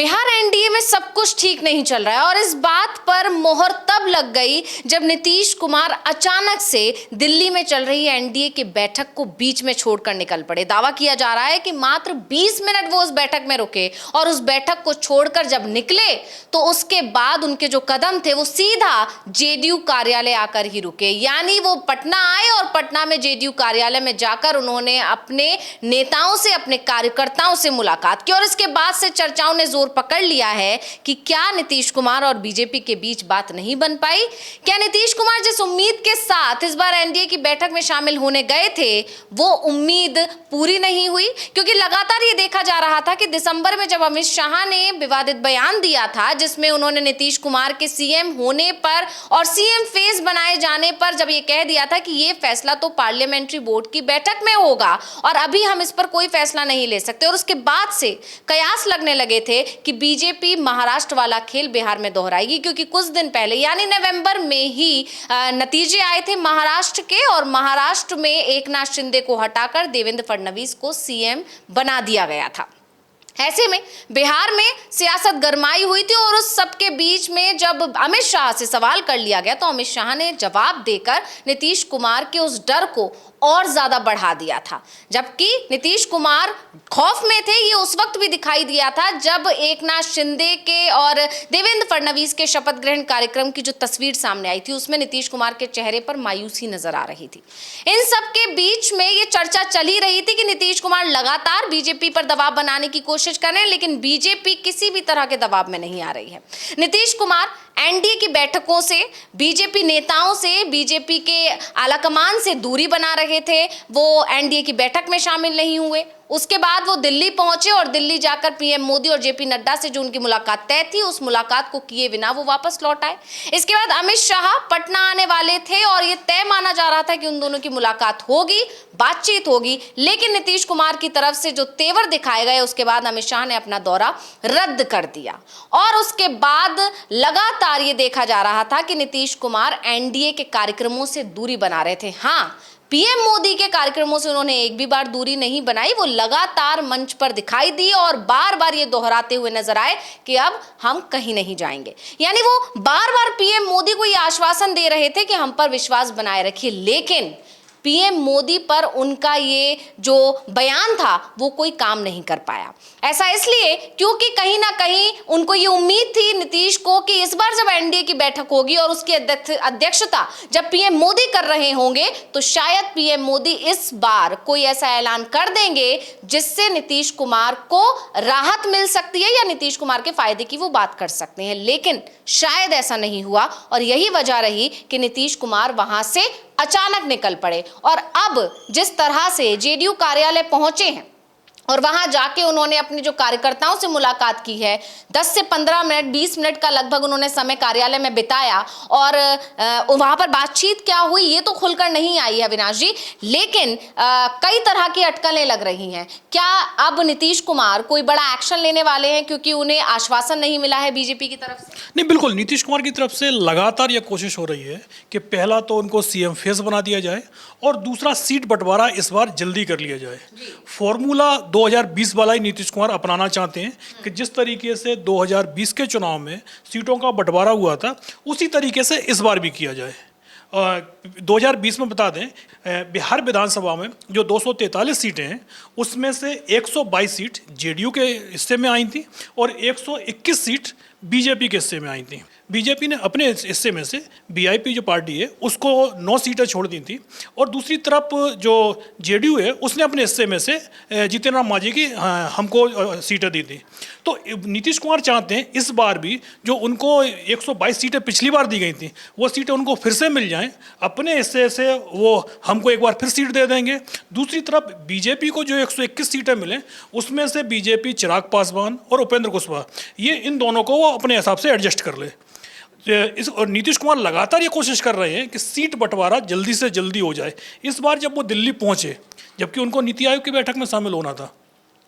Bihar NDA में सब कुछ ठीक नहीं चल रहा है और इस बात पर मोहर तब लग गई जब नीतीश कुमार अचानक से दिल्ली में चल रही एनडीए की बैठक को बीच में छोड़कर निकल पड़े। दावा किया जा रहा है कि मात्र 20 मिनट वो उस बैठक में रुके और उस बैठक को छोड़कर जब निकले तो उसके बाद उनके जो कदम थे वो सीधा जेडीयू कार्यालय आकर ही रुके। यानी वो पटना आए और पटना में जेडीयू कार्यालय में जाकर उन्होंने अपने नेताओं से, अपने कार्यकर्ताओं से मुलाकात की और इसके बाद से चर्चाओं ने जोर पकड़ लिया है कि क्या नीतीश कुमार और बीजेपी के बीच बात नहीं बन पाई। क्या नीतीश कुमार जिस उम्मीद के साथ इस बार एनडीए की बैठक में शामिल होने गए थे वो उम्मीद पूरी नहीं हुई, क्योंकि लगातार ये देखा जा रहा था कि दिसंबर में जब अमित शाह ने विवादित बयान दिया था जिसमें उन्होंने नीतीश कुमार के सीएम होने पर और सीएम फेस बनाए जाने पर जब ये कह दिया था कि ये फैसला तो पार्लियामेंट्री बोर्ड की बैठक में होगा और अभी हम इस पर कोई फैसला नहीं ले सकते, और उसके बाद से कयास लगने लगे थे कि बीजेपी महाराष्ट्र वाला खेल बिहार में दोहराएगी, क्योंकि कुछ दिन पहले यानी नवंबर में ही नतीजे आए थे महाराष्ट्र के और महाराष्ट्र में एकनाथ शिंदे को हटाकर देवेंद्र फडणवीस को सीएम बना दिया गया था। ऐसे में बिहार में सियासत गरमाई हुई थी और उस सबके बीच में जब अमित शाह से सवाल कर लिया गया तो अमित शाह ने जवाब देकर नीतीश कुमार के उस डर को और ज्यादा बढ़ा दिया था। जबकि नीतीश कुमार खौफ में थे, ये उस वक्त भी दिखाई दिया था जब एकनाथ शिंदे के और देवेंद्र फडणवीस के शपथ ग्रहण कार्यक्रम की जो तस्वीर सामने आई थी उसमें नीतीश कुमार के चेहरे पर मायूसी नजर आ रही थी। इन सब के बीच में ये चर्चा चली रही थी कि नीतीश कुमार लगातार बीजेपी पर दबाव बनाने की कोशिश कर रहे हैं, लेकिन बीजेपी किसी भी तरह के दबाव में नहीं आ रही है। नीतीश कुमार एनडीए की बैठकों से, बीजेपी नेताओं से, बीजेपी के आलाकमान से दूरी बना रहे थे। वो एनडीए की बैठक में शामिल नहीं हुए। उसके बाद वो दिल्ली पहुंचे और दिल्ली जाकर पीएम मोदी और जेपी नड्डा से जो उनकी मुलाकात तय थी उस मुलाकात को किए बिना वो वापस लौट आए। इसके बाद अमित शाह पटना आने वाले थे और ये तय माना जा रहा था कि उन दोनों की मुलाकात होगी, बातचीत होगी, लेकिन नीतीश कुमार की तरफ से जो तेवर दिखाए गए उसके बाद अमित शाह ने अपना दौरा रद्द कर दिया और उसके बाद लगातार ये देखा जा रहा था कि नीतीश कुमार एनडीए के कार्यक्रमों से दूरी बना रहे थे। हाँ, पीएम मोदी के कार्यक्रमों से उन्होंने एक भी बार दूरी नहीं बनाई, वो लगातार मंच पर दिखाई दी और बार बार ये दोहराते हुए नजर आए कि अब हम कहीं नहीं जाएंगे। यानी वो बार बार पीएम मोदी को ये आश्वासन दे रहे थे कि हम पर विश्वास बनाए रखिए, लेकिन पीएम मोदी पर उनका ये जो बयान था वो कोई काम नहीं कर पाया। ऐसा इसलिए क्योंकि कहीं ना कहीं उनको ये उम्मीद थी नीतीश को कि इस बार जब एनडीए की बैठक होगी और उसकी अध्यक्षता जब पीएम मोदी कर रहे होंगे तो शायद पीएम मोदी इस बार कोई ऐसा ऐलान कर देंगे जिससे नीतीश कुमार को राहत मिल सकती है या नीतीश कुमार के फायदे की वो बात कर सकते हैं, लेकिन शायद ऐसा नहीं हुआ और यही वजह रही कि नीतीश कुमार वहां से अचानक निकल पड़े। और अब जिस तरह से जेडीयू कार्यालय पहुंचे हैं और वहां जाके उन्होंने अपने जो कार्यकर्ताओं से मुलाकात की है, 10 से 15 मिनट 20 मिनट का लगभग उन्होंने समय कार्यालय में बिताया और वहां पर बातचीत क्या हुई ये तो खुलकर नहीं आई है अविनाश जी, लेकिन कई तरह की अटकलें लग रही हैं। क्या अब नीतीश कुमार कोई बड़ा एक्शन लेने वाले हैं क्योंकि उन्हें आश्वासन नहीं मिला है बीजेपी की तरफ से? नहीं, बिल्कुल नीतीश कुमार की तरफ से लगातार यह कोशिश हो रही है कि पहला तो उनको सीएम फेस बना दिया जाए और दूसरा सीट बंटवारा इस बार जल्दी कर लिया जाए। फॉर्मूला 2020 वाला ही नीतीश कुमार अपनाना चाहते हैं कि जिस तरीके से 2020 के चुनाव में सीटों का बंटवारा हुआ था उसी तरीके से इस बार भी किया जाए। 2020 में बता दें बिहार विधानसभा में जो 243 सीटें हैं उसमें से 122 सीट जेडीयू के हिस्से में आई थी और 121 सीट बीजेपी के हिस्से में आई थी। बीजेपी ने अपने हिस्से में से बीआईपी जो पार्टी है उसको 9 सीटें छोड़ दी थी और दूसरी तरफ जो जेडीयू है उसने अपने हिस्से में से जीतन राम मांझी की हमको सीटें दी थी। तो नीतीश कुमार चाहते हैं इस बार भी जो उनको 122 सीटें पिछली बार दी गई थी वो सीटें उनको फिर से मिल जाएं, अपने हिस्से से वो हमको एक बार फिर सीट दे देंगे। दूसरी तरफ बीजेपी को जो 121 सीटें मिलें उसमें से बीजेपी चिराग पासवान और उपेंद्र कुशवाहा ये इन दोनों को वो अपने हिसाब से एडजस्ट कर ले। और नीतीश कुमार लगातार ये कोशिश कर रहे हैं कि सीट बंटवारा जल्दी से जल्दी हो जाए। इस बार जब वो दिल्ली पहुंचे, जबकि उनको नीति आयोग की बैठक में शामिल होना था,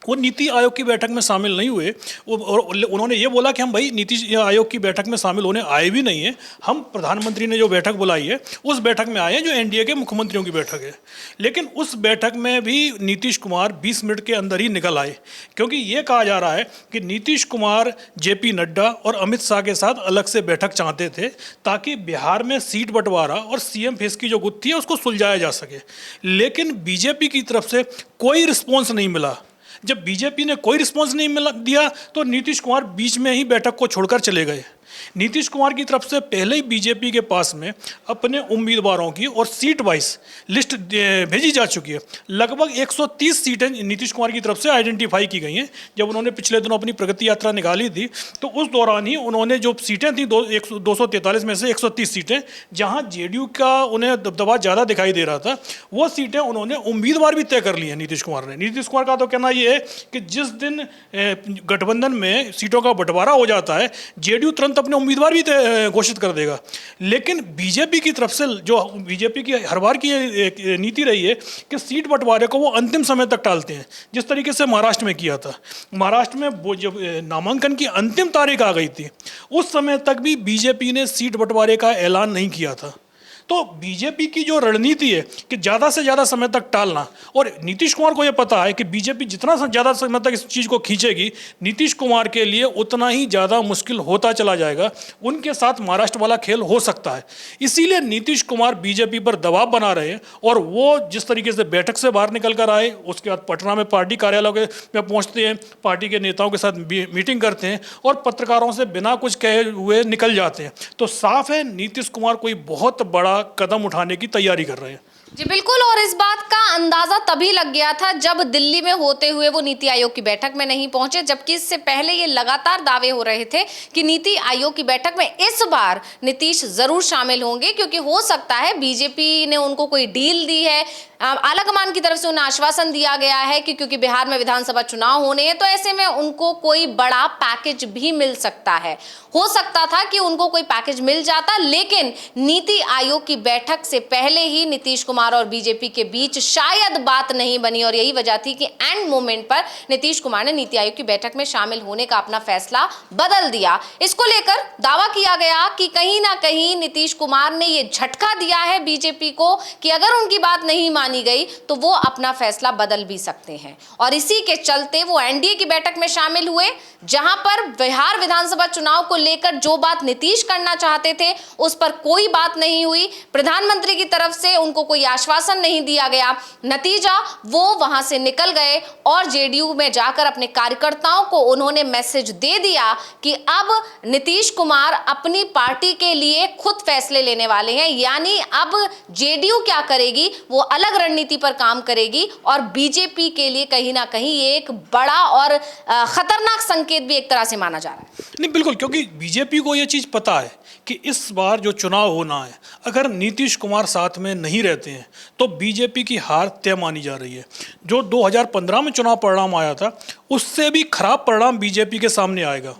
वो नीति आयोग की बैठक में शामिल नहीं हुए। और उन्होंने ये बोला कि हम भाई नीति आयोग की बैठक में शामिल होने आए भी नहीं हैं, हम प्रधानमंत्री ने जो बैठक बुलाई है उस बैठक में आए हैं जो एनडीए के मुख्यमंत्रियों की बैठक है। लेकिन उस बैठक में भी नीतीश कुमार 20 मिनट के अंदर ही निकल आए, क्योंकि ये कहा जा रहा है कि नीतीश कुमार जेपी नड्डा और अमित शाह के साथ अलग से बैठक चाहते थे ताकि बिहार में सीट बंटवारा और सीएम फेस की जो गुत्थी है उसको सुलझाया जा सके। लेकिन बीजेपी की तरफ से कोई रिस्पॉन्स नहीं मिला। जब बीजेपी ने कोई रिस्पॉन्स नहीं दिया तो नीतीश कुमार बीच में ही बैठक को छोड़कर चले गए। नीतीश कुमार की तरफ से पहले ही बीजेपी के पास में अपने उम्मीदवारों की और सीट वाइज लिस्ट भेजी जा चुकी है। लगभग 130 सीटें नीतीश कुमार की तरफ से आइडेंटिफाई की गई हैं। जब उन्होंने पिछले दिनों अपनी प्रगति यात्रा निकाली थी तो उस दौरान ही उन्होंने जो सीटें थी 243 में से 130 सीटें, जहां जेडीयू का उन्हें दबदबा ज़्यादा दिखाई दे रहा था, वो सीटें उन्होंने उम्मीदवार भी तय कर ली हैं नीतीश कुमार ने। नीतीश कुमार का तो कहना ये है कि जिस दिन गठबंधन में सीटों का बंटवारा हो जाता है जेडीयू तुरंत अपने उम्मीदवार भी घोषित कर देगा। लेकिन बीजेपी की तरफ से जो बीजेपी की हर बार की नीति रही है कि सीट बंटवारे को वो अंतिम समय तक टालते हैं, जिस तरीके से महाराष्ट्र में किया था। महाराष्ट्र में वो जब नामांकन की अंतिम तारीख आ गई थी उस समय तक भी बीजेपी ने सीट बंटवारे का ऐलान नहीं किया था। तो बीजेपी की जो रणनीति है कि ज़्यादा से ज़्यादा समय तक टालना, और नीतीश कुमार को यह पता है कि बीजेपी जितना ज़्यादा समय तक इस चीज़ को खींचेगी नीतीश कुमार के लिए उतना ही ज़्यादा मुश्किल होता चला जाएगा। उनके साथ महाराष्ट्र वाला खेल हो सकता है। इसीलिए नीतीश कुमार बीजेपी पर दबाव बना रहे हैं और वो जिस तरीके से बैठक से बाहर निकल कर आए, उसके बाद पटना में पार्टी कार्यालय में पहुँचते हैं, पार्टी के नेताओं के साथ मीटिंग करते हैं और पत्रकारों से बिना कुछ कहे हुए निकल जाते हैं। तो साफ है नीतीश कुमार कोई बहुत बड़ा कदम उठाने की तैयारी कर रहे हैं। जी बिल्कुल, और इस बात का अंदाजा तभी लग गया था जब दिल्ली में होते हुए वो नीति आयोग की बैठक में नहीं पहुंचे, जबकि इससे पहले ये लगातार दावे हो रहे थे कि नीति आयोग की बैठक में इस बार नीतीश जरूर शामिल होंगे, क्योंकि हो सकता है बीजेपी ने उनको कोई डील दी है, आलाकमान की तरफ से उन्हें आश्वासन दिया गया है कि क्योंकि बिहार में विधानसभा चुनाव होने हैं तो ऐसे में उनको कोई बड़ा पैकेज भी मिल सकता है। हो सकता था कि उनको कोई पैकेज मिल जाता, लेकिन नीति आयोग की बैठक से पहले ही नीतीश कुमार और बीजेपी के बीच शायद बात नहीं बनी और यही वजह थी कि एंड मोमेंट पर नीतीश कुमार ने नीति आयोग की बैठक में शामिल होने का अपना फैसला बदल दिया। इसको लेकर दावा किया गया कि कहीं ना कहीं नीतीश कुमार ने यह झटका दिया है बीजेपी को कि अगर उनकी बात नहीं मानी गई तो वो अपना फैसला बदल भी सकते हैं, और इसी के चलते वो एनडीए की बैठक में शामिल हुए, जहां पर बिहार विधानसभा चुनाव को लेकर जो बात नीतीश करना चाहते थे उस पर कोई बात नहीं हुई। प्रधानमंत्री की तरफ से उनको कोई आश्वासन नहीं दिया गया। नतीजा वो वहां से निकल गए और जेडीयू में जाकर अपने कार्यकर्ताओं को उन्होंने मैसेज दे दिया कि अब नीतीश कुमार अपनी पार्टी के लिए खुद फैसले लेने वाले हैं, यानी अब जेडीयू क्या करेगी वो अलग रणनीति पर काम करेगी, और बीजेपी के लिए कहीं ना कहीं ये एक बड़ा और खतरनाक संकेत भी एक तरह से माना जा रहा है। नहीं बिल्कुल, क्योंकि बीजेपी को ये चीज़ पता है कि इस बार जो चुनाव होना है अगर नीतीश कुमार साथ में नहीं रहते हैं तो बीजेपी की हार तय मानी जा रही है। जो 2015 में चुनाव परिणाम आया था उससे भी खराब परिणाम बीजेपी के सामने आएगा।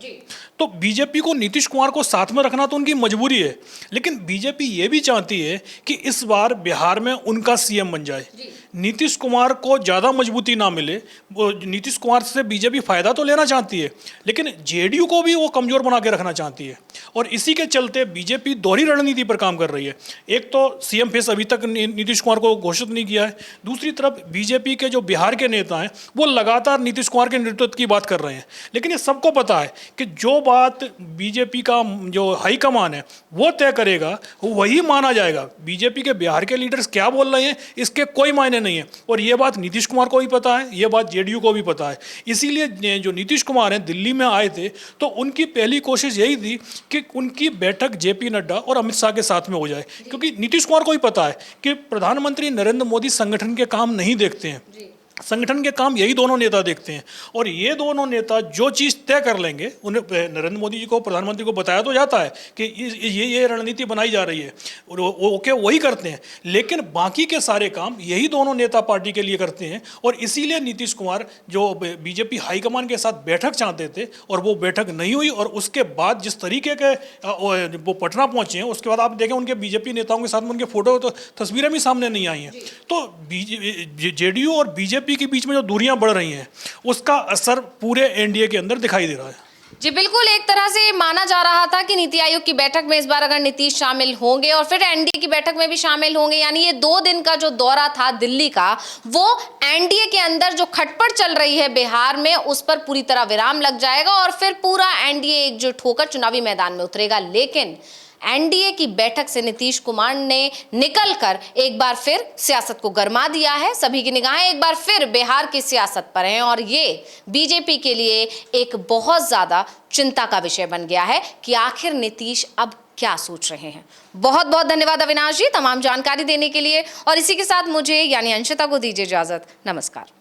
तो बीजेपी को नीतीश कुमार को साथ में रखना तो उनकी मजबूरी है, लेकिन बीजेपी ये भी चाहती है कि इस बार बिहार में उनका सीएम बन जाए। नीतीश कुमार को ज़्यादा मजबूती ना मिले, वो नीतीश कुमार से बीजेपी फ़ायदा तो लेना चाहती है लेकिन जेडीयू को भी वो कमज़ोर बना के रखना चाहती है, और इसी के चलते बीजेपी दोहरी रणनीति पर काम कर रही है। एक तो सीएम फेस अभी तक नीतीश कुमार को घोषित नहीं किया है, दूसरी तरफ बीजेपी के जो बिहार के नेता हैं वो लगातार नीतीश कुमार के नेतृत्व की बात कर रहे हैं। लेकिन ये सबको पता है कि जो बात बीजेपी का जो हाईकमान है वो तय करेगा वही माना जाएगा। बीजेपी के बिहार के लीडर्स क्या बोल रहे हैं इसके कोई मायने नहीं है, और ये बात नीतीश कुमार को भी पता है, ये बात जेडीयू को भी पता है। इसीलिए जो नीतीश कुमार हैं दिल्ली में आए थे तो उनकी पहली कोशिश यही थी कि उनकी बैठक जेपी नड्डा और अमित शाह के साथ में हो जाए, क्योंकि नीतीश कुमार को भी पता है कि प्रधानमंत्री नरेंद्र मोदी संगठन के काम नहीं देखते हैं, संगठन के काम यही दोनों नेता देखते हैं, और ये दोनों नेता जो चीज़ तय कर लेंगे, उन्हें नरेंद्र मोदी जी को प्रधानमंत्री को बताया तो जाता है कि ये रणनीति बनाई जा रही है, ओके वही करते हैं, लेकिन बाकी के सारे काम यही दोनों नेता पार्टी के लिए करते हैं। और इसीलिए नीतीश कुमार जो बीजेपी हाईकमान के साथ बैठक चाहते थे और वो बैठक नहीं हुई, और उसके बाद जिस तरीके के वो पटना पहुंचे हैं उसके बाद आप देखें उनके बीजेपी नेताओं के साथ में उनके फोटो तो तस्वीरें भी सामने नहीं आई हैं। तो जेडीयू और बीजेपी बीजेपी के बीच में जो दूरियां बढ़ रही हैं उसका असर पूरे एनडीए के अंदर दिखाई दे रहा है। जी बिल्कुल, एक तरह से माना जा रहा था कि नीति आयोग की बैठक में इस बार अगर नीतीश शामिल होंगे और फिर एनडीए की बैठक में भी शामिल होंगे, यानी ये 2 दिन का जो दौरा था दिल्ली का, वो एनडीए के अंदर जो खटपट चल रही है बिहार में उस पर पूरी तरह विराम लग जाएगा और फिर पूरा एनडीए एकजुट होकर चुनावी मैदान में उतरेगा। लेकिन एनडीए की बैठक से नीतीश कुमार ने निकलकर एक बार फिर सियासत को गरमा दिया है। सभी की निगाहें एक बार फिर बिहार की सियासत पर हैं और ये बीजेपी के लिए एक बहुत ज्यादा चिंता का विषय बन गया है कि आखिर नीतीश अब क्या सोच रहे हैं। बहुत बहुत धन्यवाद अविनाश जी तमाम जानकारी देने के लिए और इसी के साथ मुझे यानी अंशिता को दीजिए इजाजत। नमस्कार।